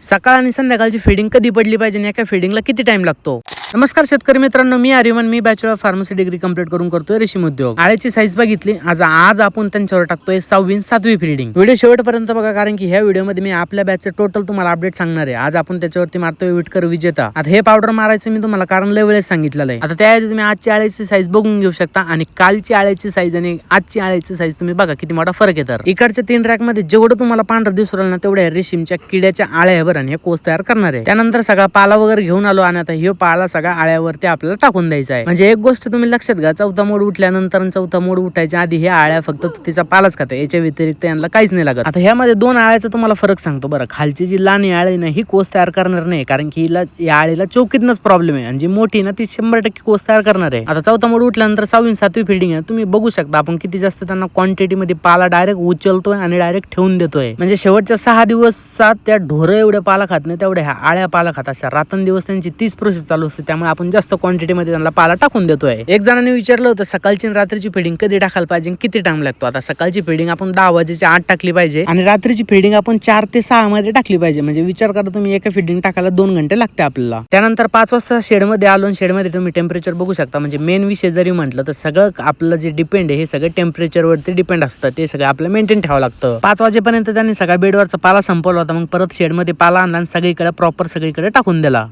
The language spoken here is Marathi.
सकाळ आणि संध्याकाळची फीडिंग कधी पडली पाहिजे आणि एका फीडिंगला किती टाइम लागतो? नमस्कार शेतकरी मित्रांनो, मी आर्यमन. मी बॅचलर फार्मसी डिग्री कंप्लीट करून करतोय रेशीम उद्योग. आळ्याची साईज बघितली. आज आपण त्यांच्यावर टाकतोय 6वी 7वी फीडिंग. व्हिडिओ शेवटपर्यंत बघा, कारण की ह्या व्हिडिओमध्ये मी आपल्या बॅचचे टोटल तुम्हाला अपडेट सांगणार आहे. आज आपण त्याच्यावरती मारतोय विटकर विजेता. आता हे पावडर मारायचं मी तुम्हाला कारण लय वेळेस सांगितलेलं आहे. आता त्याआधी तुम्ही आजची आळ्याची साईज बघून घेऊ शकता आणि कालची आळ्याची साईज आणि आजची आळ्याची साईज तुम्ही बघा किती मोठा फरक आहे. तर इकडच्या 3 रॅक मध्ये जेवढं तुम्हाला पांढरं दिसून राहिलं ना, तेवढ्या रेशीमच्या किड्याच्या आळ्या आहे बरं. आणि हे कोस तयार करणार आहे. त्यानंतर सगळा पाला वगैरे घेऊन आलो आणि आता हे पाला सगळा आळ्यावरती आपल्याला टाकून द्यायचा आहे. म्हणजे एक गोष्ट तुम्ही लक्षात घ्या, चौथा मोड उठल्यानंतर चौथा मोड उठायच्या आधी ह्या आळ्या फक्त तिचा पालाच खाते, याच्या व्यतिरिक्त यांना काहीच नाही लागत. आता ह्यामध्ये 2 आळ्याचा तुम्हाला फरक सांगतो बरं. खालची जी लहान आळी ना, ही कोस तयार करणार नाही, कारण की हिला या आळीला चौकीतनच प्रॉब्लेम आहे. आणि जी मोठी ना, ती 100% कोस तयार करणार आहे. आता चौथा मोड उठल्यानंतर 6वी 7वी फीडिंग आहे. तुम्ही बघू शकता आपण किती जास्त त्यांना क्वांटिटी मध्ये पाला डायरेक्ट उचलतोय आणि डायरेक्ट ठेवून देतोय. म्हणजे शेवटच्या 6 दिवसात त्या ढोरं एवढ्या पाला खात नाही, तेवढ्या ह्या आळ्या पाला खात. अशा रात्रंदिवस त्यांची 30 प्रोसेस चालू असते. त्यामुळे आपण जास्त क्वांटिटी मध्ये त्यांना पाला टाकून देतोय. एक जणांनी विचारलं होतं सकाळची आणि रात्रीची फीडिंग कधी टाकायला पाहिजे, किती टाइम लागतो. आता सकाळची फीडिंग आपण 10 वाजेच्या आत टाकली पाहिजे आणि रात्रीची फीडिंग आपण 4 ते 6 मध्ये टाकली पाहिजे. म्हणजे विचार करा तुम्ही, एका फीडिंग टाकायला 2 घंटे लागते आपल्याला. त्यानंतर 5 वाजता शेड मध्ये आलो आणि शेड मध्ये तुम्ही टेम्परेचर बघू शकता. म्हणजे मेन विषय जरी म्हटलं तर सगळं आपलं जे डिपेंड आहे हे सगळं टेम्परेचर वरती डिपेंड असतं. ते सगळं आपलं मेंटेन ठेवावं लागतं. 5 वाजेपर्यंत त्यांनी सगळ्या बेडवरचा पाला संपवला होता. मग परत शेड मध्ये पाला आणला आणि सगळीकडे प्रॉपर सगळीकडे टाकून दिला.